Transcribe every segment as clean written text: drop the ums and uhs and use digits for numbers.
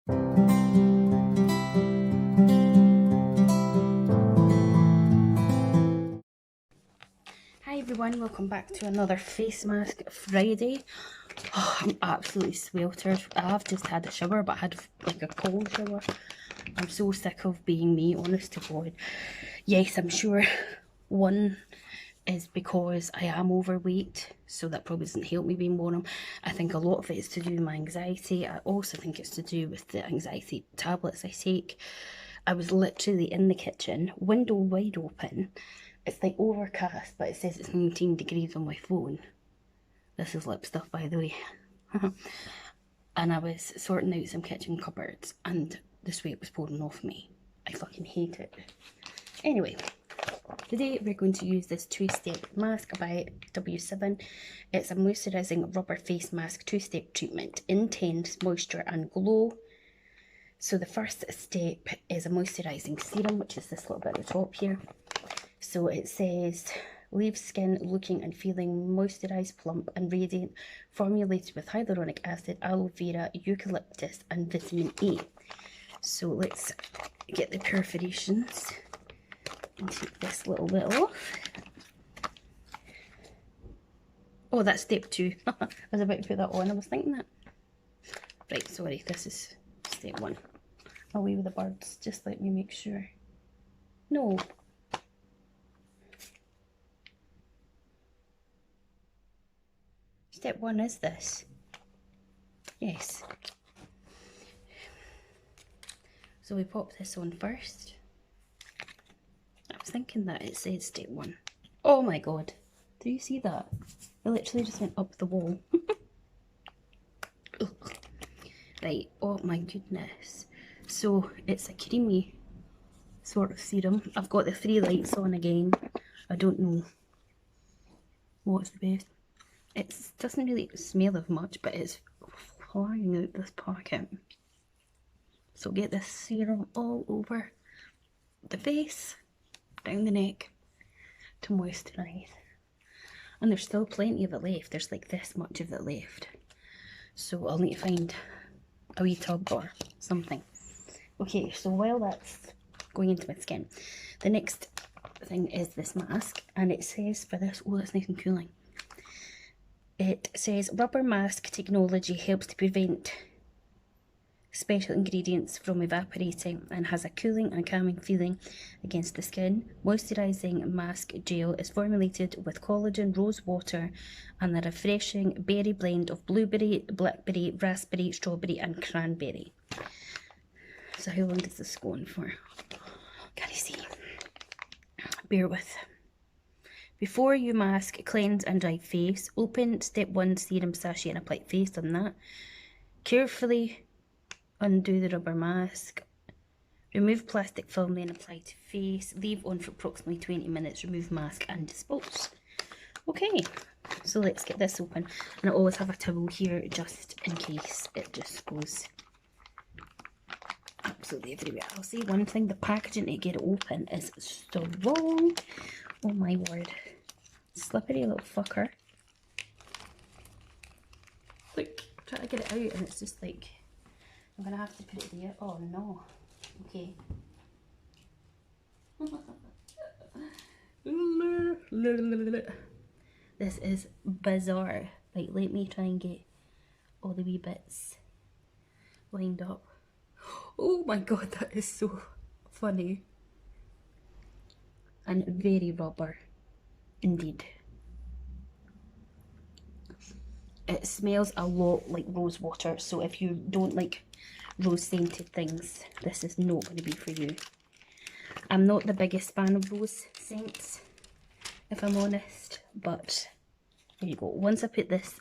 Hi everyone, welcome back to another face mask Friday. Oh, I'm absolutely sweltered. I have just had a shower, but I had like a cold shower. I'm so sick of being me, honest to God. Yes, I'm sure one is because I am overweight, so that probably doesn't help me being warm. I think a lot of it is to do with my anxiety. I also think it's to do with the anxiety tablets I take. I was literally in the kitchen, window wide open. It's like overcast, but it says it's 19 degrees on my phone. This is lip stuff, by the way. And I was sorting out some kitchen cupboards, and the sweat was pouring off me. I fucking hate it. Anyway, today we're going to use this two-step mask by W7. It's a moisturising rubber face mask two-step treatment. Intense moisture and glow. So the first step is a moisturising serum, which is this little bit at the top here. So it says, leave skin looking and feeling moisturised, plump and radiant, formulated with hyaluronic acid, aloe vera, eucalyptus and vitamin A. So let's get the perforations and take this little bit off. Oh, that's step 2. I was about to put that on, I was thinking that. Right, sorry, this is step 1. Away with the birds, just let me make sure. No. Step 1 is this. Yes. So we pop this on first. I was thinking that it said step 1. Oh my god. Do you see that? It literally just went up the wall. Right, oh my goodness. So it's a creamy sort of serum. I've got the 3 lights on again. I don't know what's the best. It doesn't really smell of much, but it's flying out this packet. So get this serum all over the face, down the neck, to moisturise. And there's still plenty of it left. There's like this much of it left. So I'll need to find a wee tub or something. Okay, so while that's going into my skin, the next thing is this mask. And it says for this, oh, that's nice and cooling. It says rubber mask technology helps to prevent special ingredients from evaporating and has a cooling and calming feeling against the skin. Moisturising mask gel is formulated with collagen, rose water and a refreshing berry blend of blueberry, blackberry, raspberry, strawberry and cranberry. So how long does this go on for? Can you see? Bear with. Before you mask, cleanse and dry face. Open step 1 serum sachet and apply face on that. Carefully undo the rubber mask. Remove plastic film, then apply to face. Leave on for approximately 20 minutes. Remove mask and dispose. Okay, so let's get this open. And I always have a towel here just in case it just goes absolutely everywhere. I'll say one thing, the packaging to get it open is strong. Oh my word. Slippery little fucker. Look, try to get it out and it's just like, I'm gonna have to put it there. Oh no. Okay. This is bizarre. Right, let me try and get all the wee bits lined up. Oh my god, that is so funny. And very rubber. Indeed. It smells a lot like rose water, so if you don't like rose scented things, this is not going to be for you. I'm not the biggest fan of rose scents, if I'm honest, but there you go. Once I put this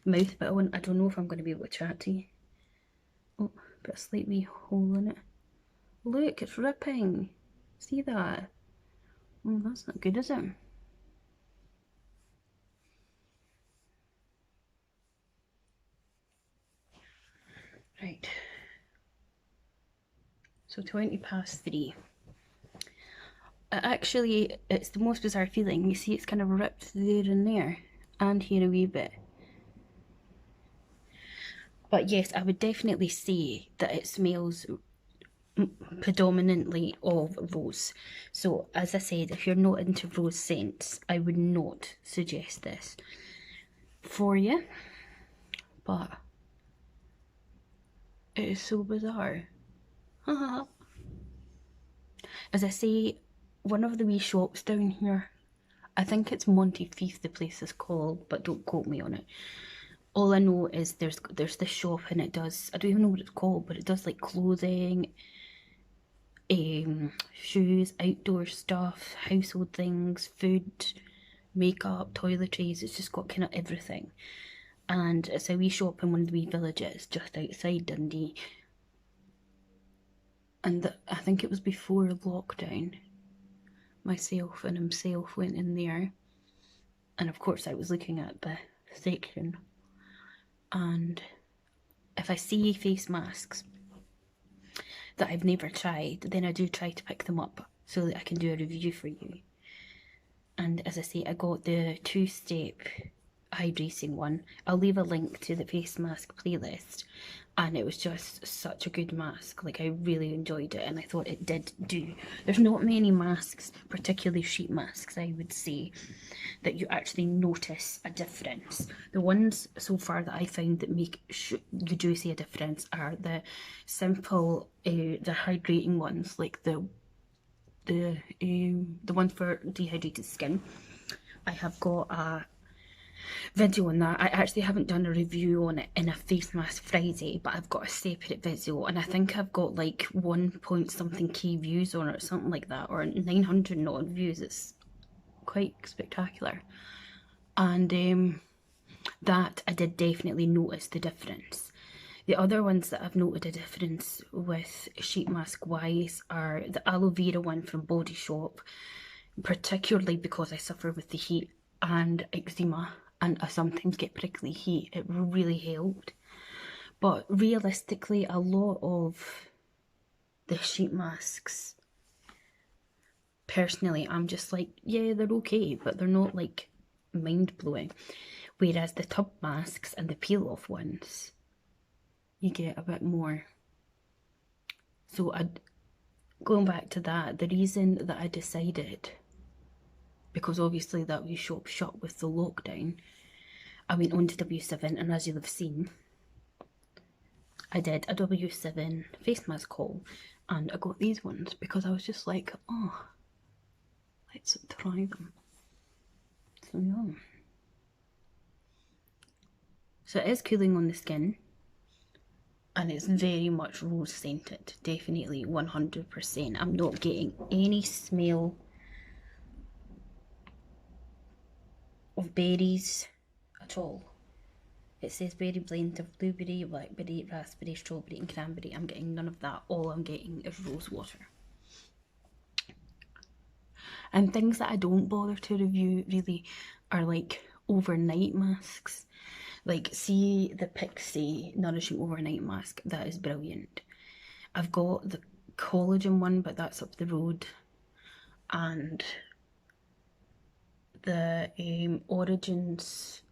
mouth bit on, I don't know if I'm going to be able to chat to you. Oh, put a slight wee hole in it. Look, it's ripping. See that? Oh, that's not good, is it? Right. So 20 past 3. Actually, it's the most bizarre feeling. You see it's kind of ripped there and there. And here a wee bit. But yes, I would definitely say that it smells predominantly of rose. So as I said, if you're not into rose scents, I would not suggest this for you. But it is so bizarre. As I say, one of the wee shops down here, I think it's Montefief the place is called, but don't quote me on it. All I know is there's this shop and it does, I don't even know what it's called, but it does like clothing, shoes, outdoor stuff, household things, food, makeup, toiletries. It's just got kind of everything. And it's a wee shop in one of the wee villages just outside Dundee. And I think it was before lockdown. Myself and himself went in there. And of course I was looking at the section. And if I see face masks that I've never tried, then I do try to pick them up so that I can do a review for you. And as I say, I got the 2-step hydrating one. I'll leave a link to the face mask playlist, and it was just such a good mask. Like, I really enjoyed it, and I thought it did do. There's not many masks, particularly sheet masks, I would say, that you actually notice a difference. The ones so far that I found that make you do see a difference are the simple, the hydrating ones, like the one for dehydrated skin. I have got a video on that. I actually haven't done a review on it in a face mask Friday, but I've got a separate video, and I think I've got like 1 point something K views on it, or something like that, or 900 and odd views. It's quite spectacular. And that I did definitely notice the difference. The other ones that I've noted a difference with sheet mask wise are the aloe vera one from Body Shop, particularly because I suffer with the heat and eczema and I sometimes get prickly heat. It really helped. But realistically, a lot of the sheet masks, personally, I'm just like, yeah, they're okay, but they're not like mind-blowing. Whereas the tub masks and the peel-off ones, you get a bit more. So going back to that, the reason that I decided, because obviously that wee shop shut with the lockdown, I went on to W7, and as you'll have seen, I did a W7 face mask haul, and I got these ones because I was just like, oh, let's try them. So yeah. So it is cooling on the skin, and it's very much rose scented, definitely 100%. I'm not getting any smell of berries at all. It says berry blend of blueberry, blackberry, raspberry, strawberry and cranberry. I'm getting none of that. All I'm getting is rose water. And things that I don't bother to review really are like overnight masks. Like, see the Pixie Nourishing Overnight Mask, that is brilliant. I've got the collagen one, but that's up the road. And the Origins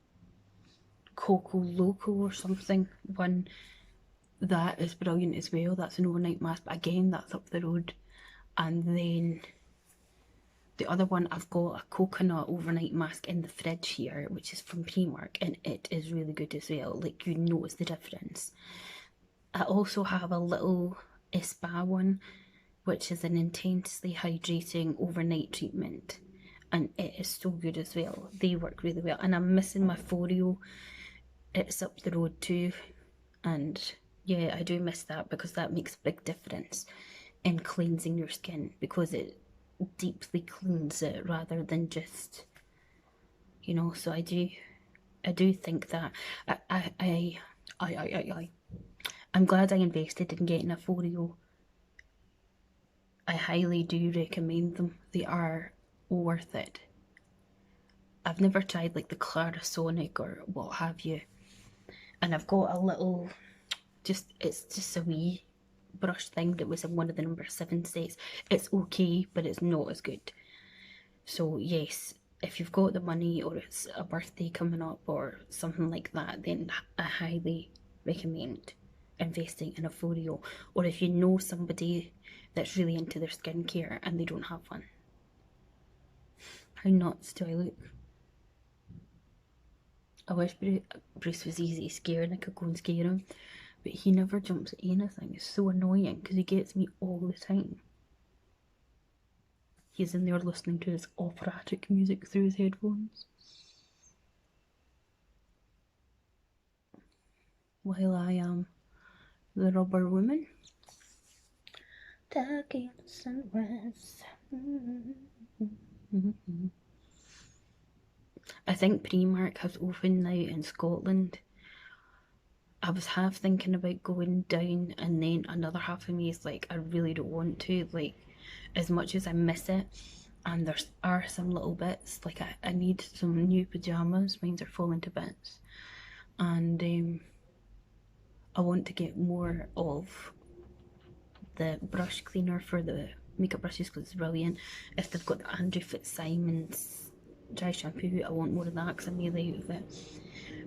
Coco Loco or something one, that is brilliant as well. That's an overnight mask, but again, that's up the road. And then the other one, I've got a coconut overnight mask in the fridge here, which is from Primark, and it is really good as well. Like, you notice the difference. I also have a little spa one, which is an intensely hydrating overnight treatment, and it is so good as well. They work really well. And I'm missing my Foreo. It's up the road too, and yeah, I do miss that because that makes a big difference in cleansing your skin, because it deeply cleans it rather than just, you know. So I do think that I'm glad I invested in getting a Foreo. I highly do recommend them. They are worth it. I've never tried like the Clarisonic or what have you, and I've got a little, it's just a wee brush thing that was in one of the number 7 sets. It's okay, but it's not as good. So yes, if you've got the money or it's a birthday coming up or something like that, then I highly recommend investing in a folio, or if you know somebody that's really into their skincare and they don't have one. How nuts do I look? I wish Bruce was easy to scare and I could go and scare him, but he never jumps at anything. It's so annoying because he gets me all the time. He's in there listening to his operatic music through his headphones while I am the rubber woman. Taking sunrise. I think Primark has opened now in Scotland. I was half thinking about going down, and then another half of me is like, I really don't want to. Like, as much as I miss it, and there are some little bits, like I need some new pyjamas. Mine are falling to bits, and I want to get more of the brush cleaner for the makeup brushes because it's brilliant. If they've got the Andrew Fitzsimons dry shampoo, I want more of that because I'm really out of it.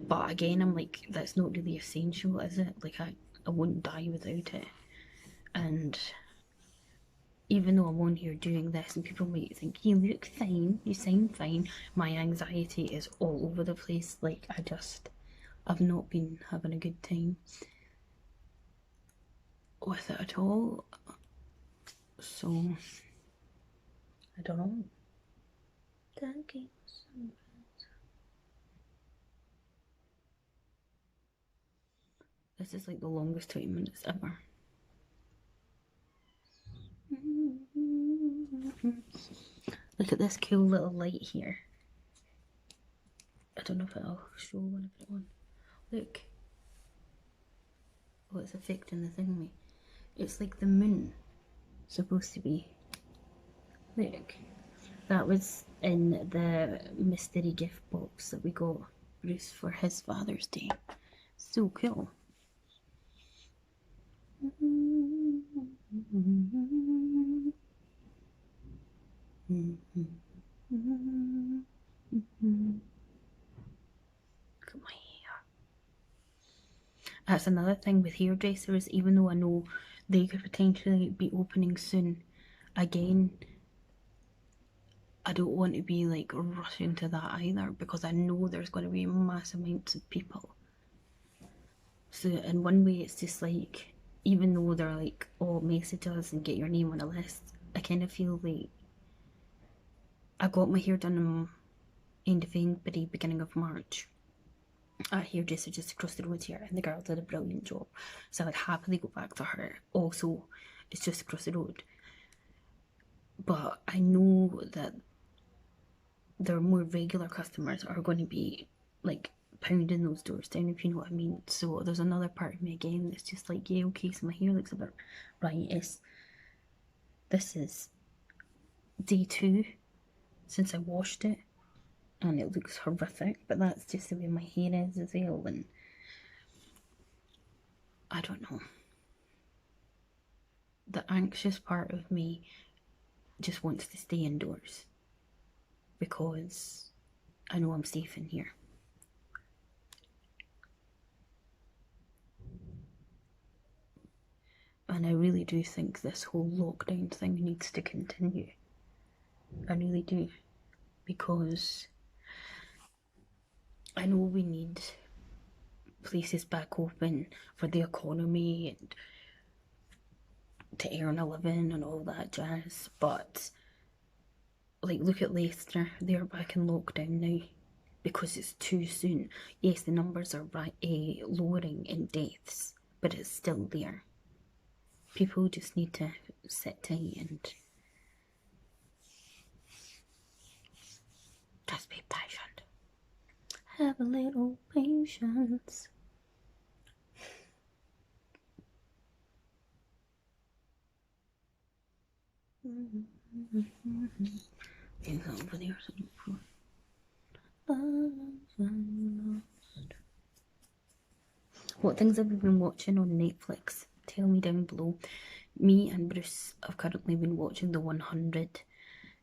But again, I'm like, that's not really essential, is it? Like, I wouldn't die without it. And even though I'm on here doing this and people might think, you look fine, you sound fine, my anxiety is all over the place. Like, I've not been having a good time with it at all. So, I don't know. This is like the longest 20 minutes ever. Look at this cool little light here. I don't know if it'll show when I put it on. Look. Oh, it's affecting the thingy. It's like the moon. Supposed to be. Look. That was in the mystery gift box that we got Bruce for his Father's Day. So cool. Look at my hair. That's another thing with hairdressers, even though I know they could potentially be opening soon. Again, I don't want to be like rushing to that either because I know there's going to be mass amounts of people. So in one way it's just like, even though they're like, oh, message us and get your name on a list, I kind of feel like I got my hair done in end of February, beginning of March. A hairdresser just across the road here, and the girl did a brilliant job. So I'd happily go back to her. Also, it's just across the road. But I know that their more regular customers are going to be like pounding those doors down, if you know what I mean. So there's another part of me again that's just like, yeah, okay, so my hair looks a bit right. This is day 2 since I washed it, and it looks horrific, but that's just the way my hair is as well. And I don't know, the anxious part of me just wants to stay indoors because I know I'm safe in here. And I really do think this whole lockdown thing needs to continue. I really do. Because I know we need places back open for the economy and to earn a living and all that jazz. But, like, look at Leicester. They're back in lockdown now because it's too soon. Yes, the numbers are lowering in deaths, but it's still there. People just need to sit tight and just be patient. Have a little patience. Things over there. What things have you been watching on Netflix? Tell me down below. Me and Bruce have currently been watching The 100.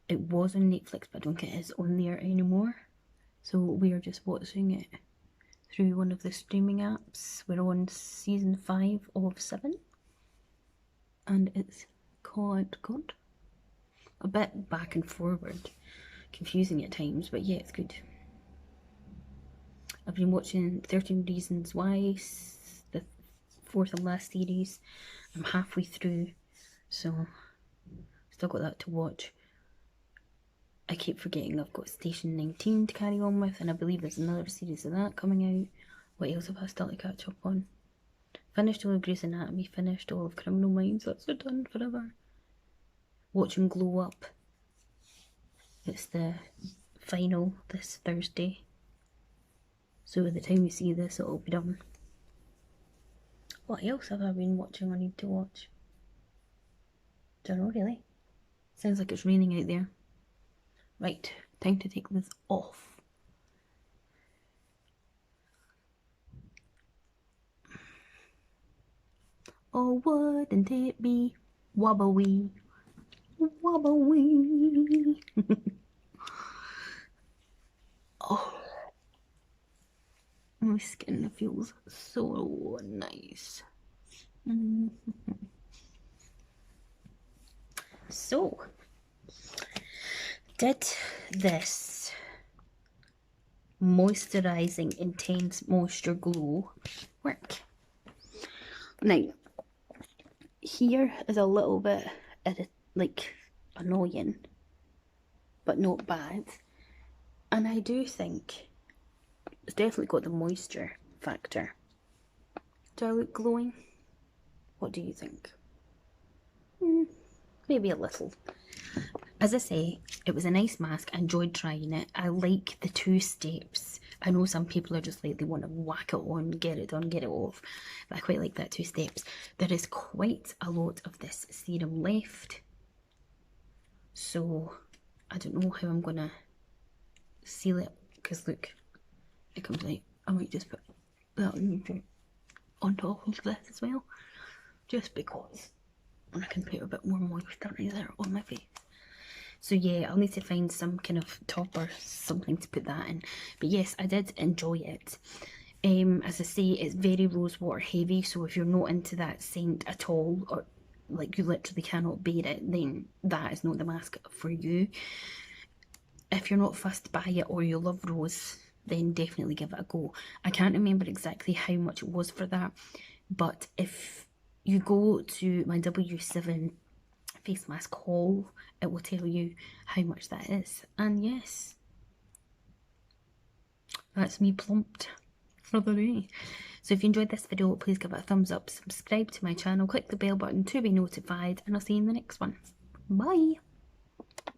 It was on Netflix, but I don't think it is on there anymore. So we are just watching it through one of the streaming apps. We're on season 5 of 7, and it's quite good. A bit back and forward, confusing at times, but yeah, it's good. I've been watching 13 Reasons Why, the 4th and last series. I'm halfway through, so still got that to watch. I keep forgetting I've got Station 19 to carry on with, and I believe there's another series of that coming out. What else have I still to catch up on? Finished all of Grey's Anatomy, finished all of Criminal Minds, that's done forever. Watching Glow Up. It's the final this Thursday. So by the time you see this, it'll be done. What else have I been watching or need to watch? Don't know really. Sounds like it's raining out there. Right, time to take this off. Oh, wouldn't it be wobbly, wobbly? Oh, my skin feels so nice. So, did this moisturising intense moisture glow work? Now, here is a little bit like annoying, but not bad. And I do think it's definitely got the moisture factor. Do I look glowing? What do you think? Maybe a little. As I say, it was a nice mask. I enjoyed trying it. I like the 2 steps. I know some people are just like, they want to whack it on, get it done, get it off. But I quite like that 2 steps. There is quite a lot of this serum left. So, I don't know how I'm going to seal it. Because look, it comes out. I might just put that on top of this as well. Just because. And I can put a bit more moisturiser on my face. So yeah, I'll need to find some kind of top or something to put that in. But yes, I did enjoy it. As I say, it's very rose water heavy, so if you're not into that scent at all, or like you literally cannot bear it, then that is not the mask for you. If you're not fussed by it or you love rose, then definitely give it a go. I can't remember exactly how much it was for that, but if you go to my W7 face mask haul, it will tell you how much that is. And yes, that's me plumped for the day. So if you enjoyed this video, please give it a thumbs up, subscribe to my channel, click the bell button to be notified, and I'll see you in the next one. Bye!